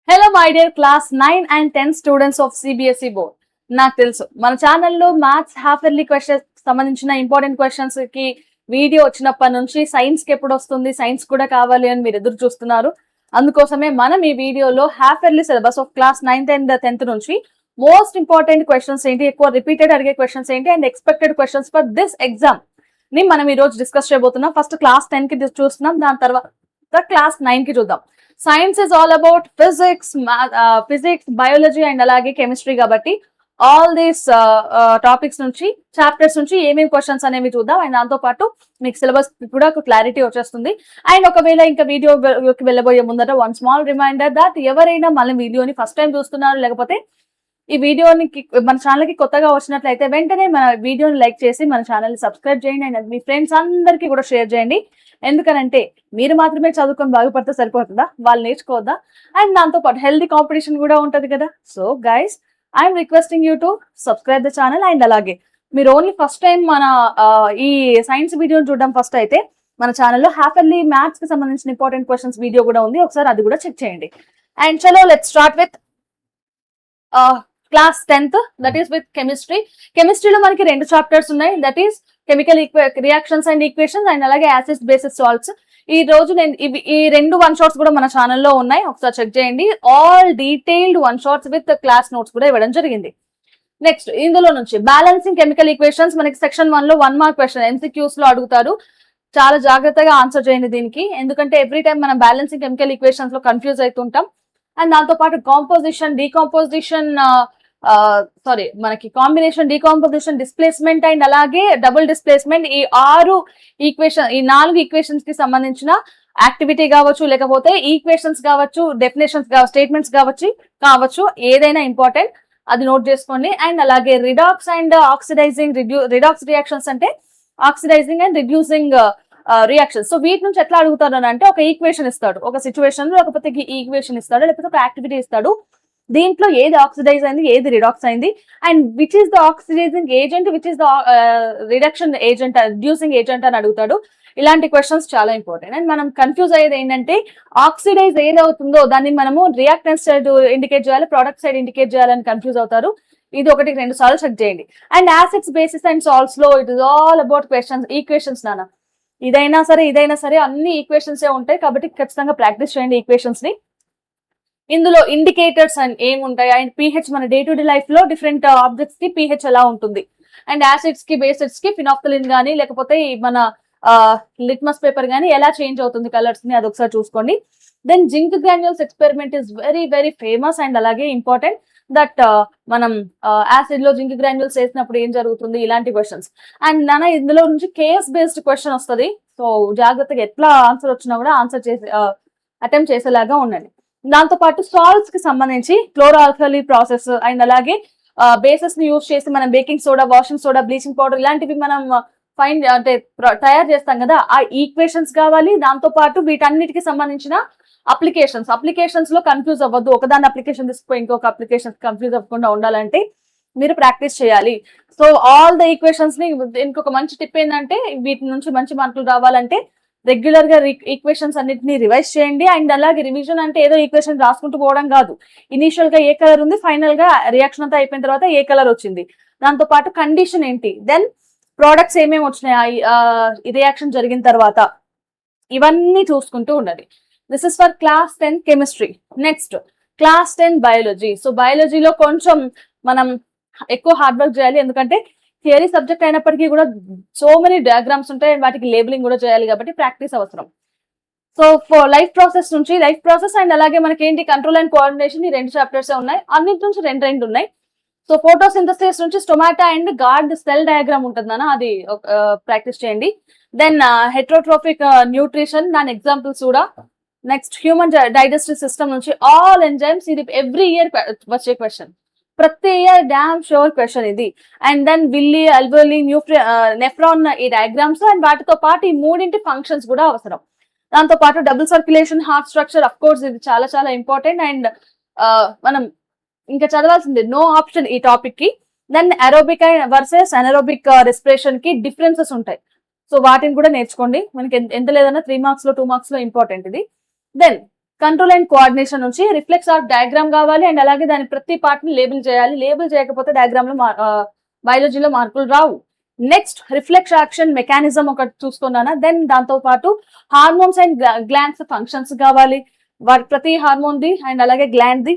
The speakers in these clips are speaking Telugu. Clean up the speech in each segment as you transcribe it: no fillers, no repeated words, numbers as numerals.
Hello my dear class 9 and 10 students of CBSE board. నాకు తెలుసు మన ఛానల్లో మ్యాథ్స్ హాఫ్ ఇయర్లీ క్వశ్చన్స్ సంబంధించిన ఇంపార్టెంట్ క్వశ్చన్స్ కి వీడియో వచ్చినప్పటి నుంచి సైన్స్ కి ఎప్పుడు వస్తుంది, సైన్స్ కూడా కావాలి అని మీరు ఎదురు చూస్తున్నారు. అందుకోసమే మనం ఈ వీడియోలో half yearly syllabus of class 9th and 10th నుంచి మోస్ట్ ఇంపార్టెంట్ క్వశ్చన్స్ ఏంటి, ఎక్కువ రిపీటెడ్ అడిగే క్వశ్చన్స్ ఏంటి and expected questions for this exam ని మనం ఈ రోజు డిస్కస్ చేయబోతున్నాం. ఫస్ట్ క్లాస్ 10 కి చూస్తున్నాం, దాని తర్వాత క్లాస్ 9 కి చూద్దాం. Science is all about physics, biology and అలాగే కెమిస్ట్రీ కాబట్టి ఆల్ దీస్ టాపిక్స్ నుంచి చాప్టర్స్ నుంచి ఏమేమి క్వశ్చన్స్ అనేవి చూద్దాం. అండ్ దాంతో పాటు మీకు సిలబస్ కూడా క్లారిటీ వచ్చేస్తుంది. అండ్ ఒకవేళ ఇంకా వీడియోకి వెళ్ళబోయే ముందట వన్ స్మాల్ రిమైండర్ దట్ ఎవరైనా మన వీడియోని ఫస్ట్ టైం చూస్తున్నారు, లేకపోతే ఈ వీడియోని మన ఛానల్ కి కొత్తగా వచ్చినట్లయితే వెంటనే మన వీడియోని లైక్ చేసి మన ఛానల్ ని సబ్స్క్రైబ్ చేయండి అండ్ మీ ఫ్రెండ్స్ అందరికీ కూడా షేర్ చేయండి. ఎందుకనంటే మీరు మాత్రమే చదువుకొని బాగుపడితే సరిపోతుందా, వాళ్ళు నేర్చుకోవద్దా? అండ్ దాంతో పాటు హెల్దీ కాంపిటీషన్ కూడా ఉంటది కదా. So guys, I'm requesting you to subscribe the channel. And అలాగే మీరు ఓన్లీ ఫస్ట్ టైం మన ఈ సైన్స్ వీడియోని చూడడం ఫస్ట్ అయితే మన ఛానల్లో హాఫ్ ఇయర్లీ మ్యాథ్స్ కి సంబంధించిన ఇంపార్టెంట్ క్వశ్చన్స్ వీడియో కూడా ఉంది, ఒకసారి అది కూడా చెక్ చేయండి. అండ్ చలో let's start with class 10th, that is with chemistry. కెమిస్ట్రీలో మనకి రెండు చాప్టర్స్ ఉన్నాయి, that is chemical reactions and equations and అలాగే యాసిడ్స్ బేసిస్ సాల్ట్స్. ఈ రోజు నేను ఈ రెండు వన్ షాట్స్ కూడా మన ఛానల్లో ఉన్నాయి, ఒకసారి చెక్ చేయండి. All detailed one shots with class notes కూడా ఇవ్వడం జరిగింది. నెక్స్ట్ ఇందులో నుంచి బ్యాలెన్సింగ్ కెమికల్ ఈక్వేషన్స్ మనకి సెక్షన్ 1 లో 1 మార్క్ క్వశ్చన్ MCQs లో అడుగుతారు. చాలా జాగ్రత్తగా ఆన్సర్ చేయండి దీనికి, ఎందుకంటే ఎవ్రీ టైం మనం బ్యాలెన్సింగ్ కెమికల్ ఈక్వేషన్స్ లో కన్ఫ్యూజ్ అవుతుంటాం. అండ్ దాంతో పాటు కాంపోజిషన్, డీకాంపోజిషన్, మనకి కాంబినేషన్, డీకాంపోజిషన్, డిస్ప్లేస్మెంట్ అండ్ అలాగే డబుల్ డిస్ప్లేస్మెంట్, ఈ 4 ఈక్వేషన్స్ కి సంబంధించిన యాక్టివిటీ కావచ్చు, లేకపోతే ఈక్వేషన్స్ కావచ్చు, డెఫినేషన్స్ స్టేట్మెంట్స్ కావచ్చు, ఏదైనా ఇంపార్టెంట్ అది నోట్ చేసుకోండి. అండ్ అలాగే redox and oxidising, redox reactions అంటే oxidising and reducing reactions. So వీటి నుంచి ఎట్లా అడుగుతారు అని అంటే, ఒక ఈక్వేషన్ ఇస్తాడు ఒక సిచ్యువేషన్ లో, లేకపోతే ఈక్వేషన్ ఇస్తాడు, లేకపోతే ఒక యాక్టివిటీ ఇస్తాడు. దీంట్లో ఏది ఆక్సిడైజ్ అయింది, ఏది రిడాక్స్ అయింది, and which is the oxidizing agent, which is the reduction agent, reducing agent అని అడుగుతాడు. ఇలాంటి క్వశ్చన్స్ చాలా ఇంపార్టెంట్. అండ్ మనం కన్ఫ్యూజ్ అయ్యేది ఏంటంటే, ఆక్సిడైజ్ ఏదవుతుందో దాన్ని మనము రియాక్టెన్స్ సైడ్ ఇండికేట్ చేయాలి, ప్రొడక్ట్ సైడ్ ఇండికేట్ చేయాలని కన్ఫ్యూజ్ అవుతారు. ఇది 1-2 సార్లు చెక్ చేయండి. And acids bases and salts లో it is all about questions, equations. నాన్న ఇదైనా సరే అన్ని ఈక్వేషన్స్ ఉంటాయి, కాబట్టి ఖచ్చితంగా ప్రాక్టీస్ చేయండి ఈక్వేషన్స్ ని. ఇందులో ఇండికేటర్స్ అండ్ ఏముంటాయి, అండ్ pH మన డే టు డే లైఫ్ లో డిఫరెంట్ ఆబ్జెక్ట్స్ కి pH ఎలా ఉంటుంది, అండ్ యాసిడ్స్ కి బేసిడ్స్ కి ఫినాఫ్థలిన్ గానీ లేకపోతే మన లిట్మస్ పేపర్ గానీ ఎలా చేంజ్ అవుతుంది కలర్స్ ని, అది ఒకసారి చూసుకోండి. Then zinc granules experiment is very very famous and అలాగే ఇంపార్టెంట్. దట్ మనం యాసిడ్ లో జింక్ గ్రాన్యూల్స్ వేసినప్పుడు ఏం జరుగుతుంది, ఇలాంటి క్వశ్చన్స్. అండ్ నాన్న ఇందులో నుంచి కేస్ బేస్డ్ క్వశ్చన్ వస్తుంది, సో జాగ్రత్తగా ఎట్లా ఆన్సర్ వచ్చినా కూడా ఆన్సర్ చేసి అటెంప్ట్ చేసేలాగా ఉండండి. దాంతో పాటు సాల్ట్స్ కి సంబంధించి క్లోరో ఆల్కలీ ప్రాసెస్ అండ్ అలాగే బేసెస్ ని యూజ్ చేసి మనం baking soda, washing soda, bleaching powder ఇలాంటివి మనం తయారు చేస్తాం కదా, ఆ ఈక్వేషన్స్ కావాలి. దాంతో పాటు వీటన్నిటికి సంబంధించిన అప్లికేషన్స్ లో కన్ఫ్యూజ్ అవ్వద్దు. ఒకదాని అప్లికేషన్ తీసుకుపోయి ఇంకొక అప్లికేషన్ కన్ఫ్యూజ్ అవ్వకుండా ఉండాలంటే మీరు ప్రాక్టీస్ చేయాలి. సో ఆల్ ద ఈక్వేషన్స్ ని, ఇంకొక మంచి టిప్ ఏంటంటే, వీటి నుంచి మంచి మార్కులు రావాలంటే రెగ్యులర్ గా ఈక్వేషన్స్ అన్నిటిని రివైజ్ చేయండి. అండ్ అలాగే రివిజన్ అంటే ఏదో ఈక్వేషన్ రాసుకుంటూ పోవడం కాదు. ఇనిషియల్ గా ఏ కలర్ ఉంది, ఫైనల్ గా రియాక్షన్ అంతా అయిపోయిన తర్వాత ఏ కలర్ వచ్చింది, దాంతో పాటు కండిషన్ ఏంటి, దెన్ ప్రోడక్ట్స్ ఏమేమి వచ్చినాయి ఈ రియాక్షన్ జరిగిన తర్వాత, ఇవన్నీ చూసుకుంటూ ఉండాలి. This is for class 10 chemistry. Next class 10 biology. So బయాలజీలో కొంచెం మనం ఎక్కువ హార్డ్ వర్క్ చేయాలి, ఎందుకంటే థియరీ సబ్జెక్ట్ అయినప్పటికీ కూడా సో మెనీ డయాగ్రామ్స్ ఉంటాయి, వాటికి లేబులింగ్ కూడా చేయాలి, కాబట్టి ప్రాక్టీస్ అవసరం. So for life process and అలాగే మనకి ఏంటి, కంట్రోల్ అండ్ కోఆర్డినేషన్, ఈ 2 చాప్టర్స్ ఉన్నాయి, అన్నిటి నుంచి 2 ఉన్నాయి. సో ఫోటోసింథసిస్ నుంచి stomata and guard cell diagram ఉంటుందన్న, అది ప్రాక్టీస్ చేయండి. దెన్ హెట్రోట్రోఫిక్ న్యూట్రిషన్, దాని ఎగ్జాంపుల్స్ కూడా. నెక్స్ట్ హ్యూమన్ డైజెస్టివ్ సిస్టమ్ నుంచి ఆల్ ఎంజైమ్స్, ఇది ఎవ్రీ ఇయర్ వచ్చే క్వశ్చన్, ప్రతి ఇయర్ డామ్ షోర్ క్వశ్చన్ ఇది. అండ్ దెన్ విల్లీ, అల్వోలీ, నెఫ్రాన్, ఈ డయాగ్రామ్స్ అండ్ వాటితో పాటు ఈ 3 ఫంక్షన్స్ కూడా అవసరం. దాంతో పాటు double circulation, heart structure, of course ఇది చాలా చాలా ఇంపార్టెంట్. అండ్ మనం ఇంకా చదవాల్సింది నో ఆప్షన్ ఈ టాపిక్ కి. Then aerobic versus anaerobic respiration కి డిఫరెన్సెస్ ఉంటాయి, సో వాటిని కూడా నేర్చుకోండి. మనకి ఎంత లేదన్నా 3 మార్క్స్ లో 2 మార్క్స్ లో ఇంపార్టెంట్ ఇది. దెన్ కంట్రోల్ అండ్ కోఆర్డినేషన్ నుంచి రిఫ్లెక్స్ ఆఫ్ డయాగ్రామ్ కావాలి అండ్ అలాగే దాని ప్రతి పార్ట్ ని లేబుల్ చేయాలి. లేబుల్ చేయకపోతే డయాగ్రామ్ లో బయాలజీలో మార్కులు రావు. నెక్స్ట్ రిఫ్లెక్స్ యాక్షన్ మెకానిజం ఒకటి చూసుకున్నానా. దెన్ దాంతో పాటు హార్మోన్స్ అండ్ గ్లాండ్స్ ఫంక్షన్స్ కావాలి, వాటి ప్రతి హార్మోన్ ది అండ్ అలాగే గ్లాండ్ ది,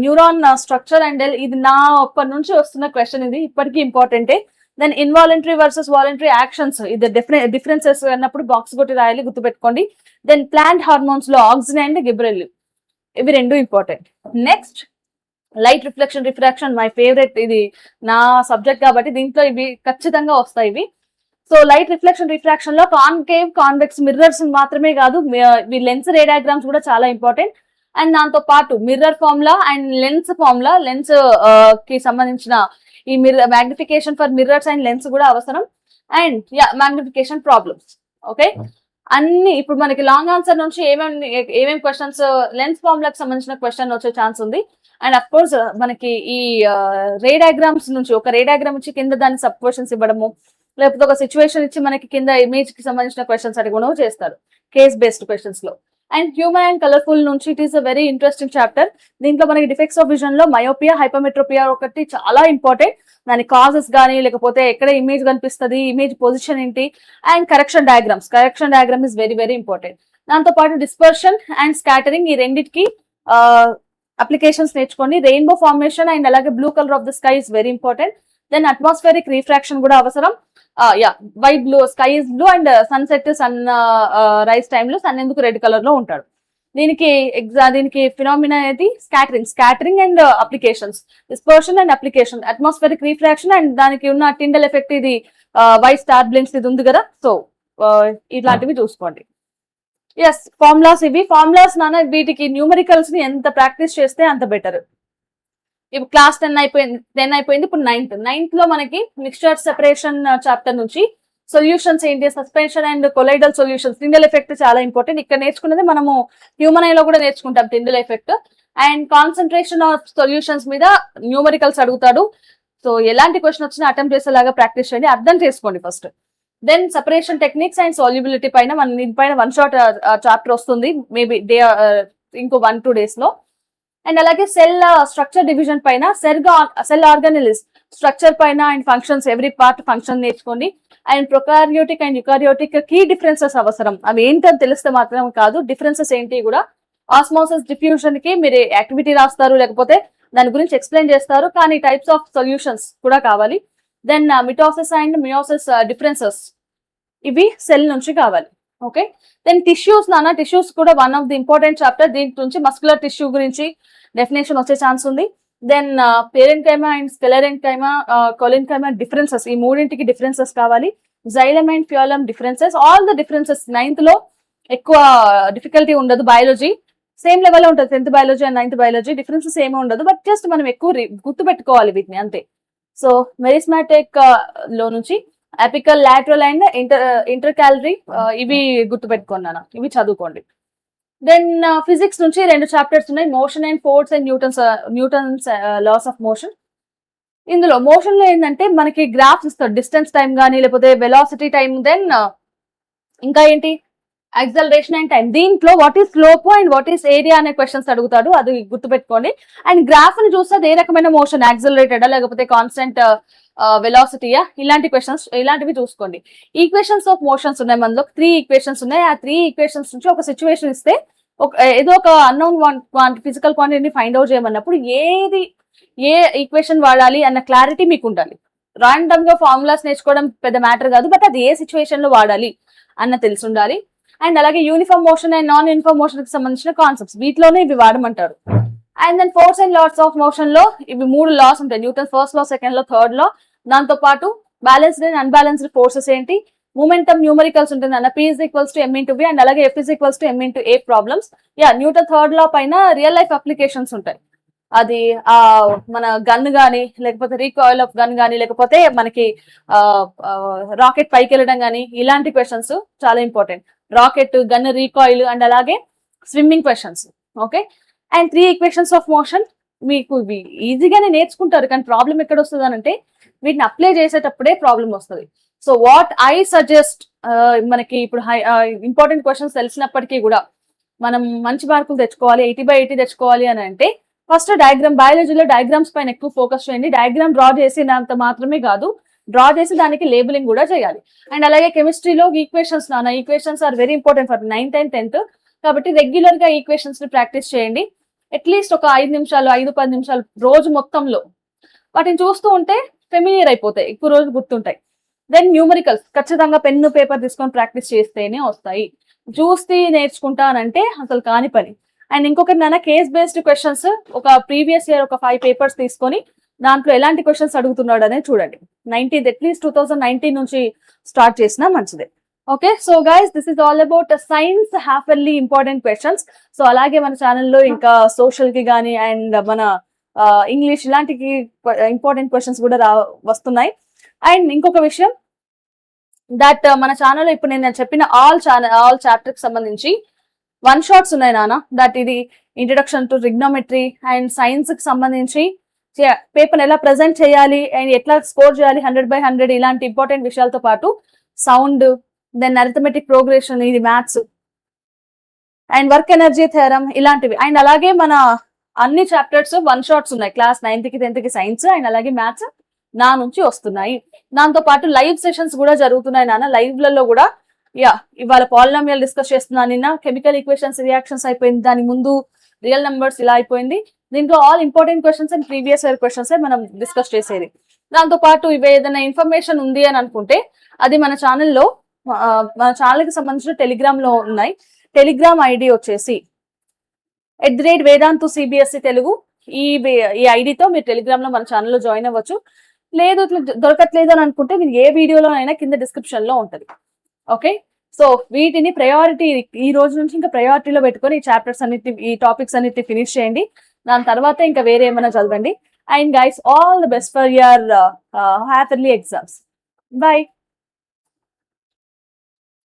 న్యూరాన్ స్ట్రక్చర్ అండ్ ఇది నా అప్పటి నుంచి వస్తున్న క్వశ్చన్, ఇది ఇప్పటికీ ఇంపార్టెంటే. Then involuntary versus voluntary actions, ఇది డిఫరెన్సెస్ అన్నప్పుడు బాక్స్ కొట్టి రాయాలి, గుర్తుపెట్టుకోండి. దెన్ ప్లాంట్ హార్మోన్స్ లో ఆక్సిన్ అండ్ గిబ్రెల్, ఇవి రెండు important. Next light reflection refraction, my favourite, ఇది నా సబ్జెక్ట్ కాబట్టి దీంట్లో ఇవి ఖచ్చితంగా వస్తాయి ఇవి. సో లైట్ రిఫ్లెక్షన్ రిఫ్రాక్షన్ లో కాన్కేవ్ కాన్వెక్స్ మిర్రర్స్ మాత్రమే కాదు, ఈ లెన్స్ రే డయాగ్రామ్స్ కూడా చాలా ఇంపార్టెంట్. అండ్ దాంతో పాటు mirror formula and lens formula, lens కి సంబంధించిన ఈ mirror magnification for mirrors and lens కూడా అవసరం. And magnification problems. ఓకే, అన్ని ఇప్పుడు మనకి లాంగ్ ఆన్సర్ నుంచి ఏమేమి క్వశ్చన్స్ లెన్స్ ఫార్ములాకి సంబంధించిన క్వశ్చన్ వచ్చే ఛాన్స్ ఉంది. అండ్ అఫ్ కోర్స్ మనకి ఈ రే డయాగ్రామ్స్ నుంచి ఒక రే డయాగ్రామ్ ఇచ్చి కింద దాని సబ్ క్వశ్చన్స్ ఇవ్వడము, లేకపోతే ఒక సిచ్యువేషన్ ఇచ్చి మనకి కింద ఇమేజ్ కి సంబంధించిన క్వశ్చన్స్ అడిగి చేస్తారు కేస్ బేస్డ్ క్వశ్చన్స్ లో. అండ్ హ్యూమన్ అండ్ కలర్ఫుల్ నుంచి it is a very interesting chapter. దీంట్లో మనకి డిఫెక్ట్స్ ఆఫ్ విజన్ లో మయోపియా, హైపర్మెట్రోపియా ఒకటి చాలా ఇంపార్టెంట్. దాని కాజెస్ కానీ లేకపోతే ఎక్కడ ఇమేజ్ కనిపిస్తుంది, ఇమేజ్ పొజిషన్ ఏంటి, and correction diagram is very very important. దాంతో పాటు డిస్పర్షన్ అండ్ స్కాటరింగ్, ఈ రెండింటికి అప్లికేషన్స్ నేర్చుకోండి. రెయిన్బో ఫార్మేషన్ అండ్ అలాగే blue colour of the sky is very important. Then atmospheric refraction కూడా అవసరం. Why blue, sky is blue and sunset, sunrise టైంలో సన్ ఎందుకు రెడ్ కలర్ లో ఉంటాడు. దీనికి ఫినామినా అనేది scattering and applications, dispersion and application, atmospheric refraction and దానికి ఉన్న టిండల్ ఎఫెక్ట్, ఇది వైట్ స్టార్ బ్లింక్స్ ఇది ఉంది కదా. సో ఇట్లాంటివి చూసుకోండి. ఎస్, ఫార్ములాస్ ఇవి. ఫార్ములాస్ నాన్న వీటికి న్యూమరికల్స్ ని ఎంత ప్రాక్టీస్ చేస్తే అంత బెటర్. ఇప్పుడు క్లాస్ 10 అయిపోయింది, ఇప్పుడు నైన్త్ లో మనకి మిక్స్చర్ సెపరేషన్ చాప్టర్ నుంచి సొల్యూషన్స్ ఏంటి, suspension and colloidal solutions, Tyndall effect చాలా ఇంపార్టెంట్. ఇక్కడ నేర్చుకున్నది మనము హ్యూమన్ ఐలో కూడా నేర్చుకుంటాం Tyndall effect. And concentration of solutions మీద న్యూమరికల్స్ అడుగుతాడు. సో ఎలాంటి క్వశ్చన్ వచ్చినా అటెంప్ట్ చేసేలాగా ప్రాక్టీస్ చేయండి, అర్థం చేసుకోండి first. Then separation techniques and solubility పైన దీనిపైన 1 షాట్ చాప్టర్ వస్తుంది, మేబీ ఇంకో 1-2 days లో. అండ్ అలాగే సెల్ స్ట్రక్చర్ డివిజన్ పైన, సెల్ ఆర్గానిల్స్ స్ట్రక్చర్ పైన and functions, every part function నేర్చుకోండి. And prokaryotic and eukaryotic key differences అవసరం, అవి ఏంటని తెలిస్తే మాత్రం కాదు, డిఫరెన్సెస్ ఏంటి కూడా. ఆస్మోసిస్ డిఫ్యూషన్ కి మీరు యాక్టివిటీ రాస్తారు, లేకపోతే దాని గురించి ఎక్స్ప్లెయిన్ చేస్తారు, కానీ టైప్స్ ఆఫ్ సొల్యూషన్స్ కూడా కావాలి. Then mitosis and meiosis differences, ఇవి సెల్ నుంచి కావాలి. ఓకే, దెన్ టిష్యూస్ టిష్యూస్ కూడా one of the important chapter. దీని నుంచి మస్కులర్ టిష్యూ గురించి డెఫినేషన్ వచ్చే ఛాన్స్ ఉంది. Then parenchyma and sclerenchyma, collenchyma differences, ఈ మూడింటికి డిఫరెన్సెస్ కావాలి. Xylem and phloem differences, all the differences. 9th లో ఎక్కువ డిఫికల్టీ ఉండదు, బయాలజీ సేమ్ లెవెల్ ఉంటుంది, 10th biology and 9th biology differences ఏమీ ఉండదు, బట్ జస్ట్ మనం ఎక్కువ గుర్తుపెట్టుకోవాలి వీటిని అంతే. సో మెరిస్మాటిక్ లో నుంచి అపికల్, లాటరల్ అండ్ ఇంటర్కాలరీ, ఇవి గుర్తుపెట్టుకున్నాను, ఇవి చదువుకోండి. దెన్ ఫిజిక్స్ నుంచి 2 చాప్టర్స్ ఉన్నాయి, motion and force and Newton's laws of motion. ఇందులో మోషన్ లో ఏంటంటే మనకి గ్రాఫ్స్ ఇస్తాడు, డిస్టెన్స్ టైం కానీ లేకపోతే వెలాసిటీ టైం, దెన్ ఇంకా ఏంటి యాక్సలరేషన్ అండ్ టైం. దీంట్లో what is slope and what is area అనే క్వశ్చన్స్ అడుగుతాడు, అది గుర్తుపెట్టుకోండి. అండ్ గ్రాఫ్ ని చూస్తే ఏ రకమైన మోషన్, యాక్సలరేటెడా లేకపోతే కాన్స్టెంట్ వెలాసిటీయా, ఇలాంటి క్వశ్చన్స్, ఇలాంటివి చూసుకోండి. ఈక్వేషన్స్ ఆఫ్ మోషన్స్ ఉన్నాయి, మనలో 3 ఈక్వేషన్స్ ఉన్నాయి. ఆ 3 ఈక్వేషన్స్ నుంచి ఒక సిచ్యువేషన్ ఇస్తే ఏదో ఒక అన్నోన్ ఫిజికల్ క్వాంటిటీని ఫైండ్ అవుట్ చేయమన్నప్పుడు ఏ ఈక్వేషన్ వాడాలి అన్న క్లారిటీ మీకు ఉండాలి. రాండమ్ గా ఫార్ములాస్ నేర్చుకోవడం పెద్ద మ్యాటర్ కాదు, బట్ అది ఏ సిచ్యువేషన్ లో వాడాలి అన్న తెలిసి ఉండాలి. అండ్ అలాగే uniform motion and non uniform motion కి సంబంధించిన కాన్సెప్ట్స్ వీటిలోనే ఇవి వాడమంటారు. And then force and laws of motion లో ఇవి 3 లాస్ ఉంటాయి, Newton first law, second law, third law. దాంతో పాటు బ్యాలెన్స్డ్ అండ్ అన్బ్యాలెన్స్డ్ ఫోర్సెస్ ఏంటి, మూమెంటమ్ న్యూమరికల్స్ ఉంటుంది అన్న, P = M × V అండ్ అలాగే F = M × A problems. Newton third law పైన రియల్ లైఫ్ అప్లికేషన్స్ ఉంటాయి, అది మన గన్ గానీ లేకపోతే రీకాయిల్ ఆఫ్ గన్ గానీ లేకపోతే మనకి రాకెట్ పైకి వెళ్ళడం గానీ, ఇలాంటి క్వశ్చన్స్ చాలా important. Rocket, gun, recoil and అలాగే swimming questions. Okay, and 3 equations of motion మీకు ఈజీగానే నేర్చుకుంటారు, కానీ ప్రాబ్లం ఎక్కడ వస్తుంది అంటే వీటిని అప్లై చేసేటప్పుడే ప్రాబ్లం వస్తుంది. సో వాట్ ఐ సజెస్ట్, మనకి ఇప్పుడు ఇంపార్టెంట్ క్వశ్చన్స్ తెలిసినప్పటికీ కూడా మనం మంచి మార్కులు తెచ్చుకోవాలి, 80/80 తెచ్చుకోవాలి అని అంటే ఫస్ట్ డయాగ్రామ్, బయాలజీలో డయాగ్రామ్స్ పైన ఎక్కువ ఫోకస్ చేయండి. డయాగ్రామ్ డ్రా చేసినంత మాత్రమే కాదు, డ్రా చేసి దానికి లేబులింగ్ కూడా చేయాలి. అండ్ అలాగే కెమిస్ట్రీలో equations, equations are very important for 9th and 10th. కాబట్టి రెగ్యులర్ గా ఈక్వేషన్స్ ని ప్రాక్టీస్ చేయండి. అట్లీస్ట్ ఒక 5 నిమిషాలు, 5-10 నిమిషాలు రోజు మొత్తంలో వాటిని చూస్తూ ఉంటే ఫెమిలియర్ అయిపోతాయి, ఎక్కువ రోజులు గుర్తుంటాయి. దెన్ న్యూమరికల్స్ ఖచ్చితంగా పెన్ను పేపర్ తీసుకొని ప్రాక్టీస్ చేస్తేనే వస్తాయి. చూస్తే నేర్చుకుంటానంటే అసలు కాని పని. అండ్ ఇంకొకటి నాన్న, కేస్ బేస్డ్ క్వశ్చన్స్ ఒక ప్రీవియస్ ఇయర్ ఒక 5 పేపర్స్ తీసుకొని దాంట్లో ఎలాంటి క్వశ్చన్స్ అడుగుతున్నాడు అనేది చూడండి. 19 అట్లీస్ట్ 2019 నుంచి స్టార్ట్ చేసినా మంచిదే. Okay, so guys this is all about science half-yearly important questions. So అలాగే మన ఛానల్లో ఇంకా సోషల్ కి కానీ అండ్ మన ఇంగ్లీష్ ఇలాంటి ఇంపార్టెంట్ క్వశ్చన్స్ కూడా వస్తున్నాయి. అండ్ ఇంకొక విషయం దట్ మన ఛానల్లో ఇప్పుడు నేను చెప్పిన ఆల్ చాప్టర్ కి సంబంధించి 1 షాట్స్ ఉన్నాయి నాన్న. దట్ ఇది introduction to trigonometry and science కి సంబంధించి పేపర్ ఎలా ప్రజెంట్ చేయాలి అండ్ ఎట్లా స్కోర్ చేయాలి 100/100 ఇలాంటి ఇంపార్టెంట్ విషయాలతో పాటు సౌండ్, దెన్ అరిథమెటిక్ ప్రోగ్రెషన్, ఇది maths and work energy theorem ఇలాంటివి. అండ్ అలాగే మన అన్ని చాప్టర్స్ 1 షాట్స్ ఉన్నాయి. క్లాస్ 9th కి 10th కి సైన్స్ అండ్ అలాగే మ్యాథ్స్ నా నుంచి వస్తున్నాయి. దాంతో పాటు లైవ్ సెషన్స్ కూడా జరుగుతున్నాయి నాన్న. లైవ్లలో కూడా ఇవాళ పాలినామియల్ డిస్కస్ చేస్తున్నాను, నిన్న కెమికల్ ఈక్వేషన్స్ రియాక్షన్స్ అయిపోయింది, దాని ముందు రియల్ నెంబర్స్ ఇలా అయిపోయింది. దీంట్లో all important questions and previous year questions మనం డిస్కస్ చేసేది. దాంతో పాటు ఇవి ఏదైనా ఇన్ఫర్మేషన్ ఉంది అని అనుకుంటే అది మన ఛానల్లో, మన ఛానల్ కి సంబంధించిన టెలిగ్రామ్ లో ఉన్నాయి. టెలిగ్రామ్ ఐడి వచ్చేసి @Vedantu CBSE తెలుగు. ఈ ఐడితో మీరు టెలిగ్రామ్ లో మన ఛానల్లో జాయిన్ అవ్వచ్చు. లేదు ఇట్లా దొరకట్లేదు అని అనుకుంటే మీరు ఏ వీడియోలో అయినా కింద డిస్క్రిప్షన్ లో ఉంటది. ఓకే, సో వీటిని ప్రయారిటీ, ఈ రోజు నుంచి ఇంకా ప్రయారిటీలో పెట్టుకొని ఈ చాప్టర్స్ అన్నిటి, ఈ టాపిక్స్ అన్నిటి ఫినిష్ చేయండి. దాని తర్వాత ఇంకా వేరే ఏమైనా చదవండి. And guys, all the best for your half-yearly exams. By.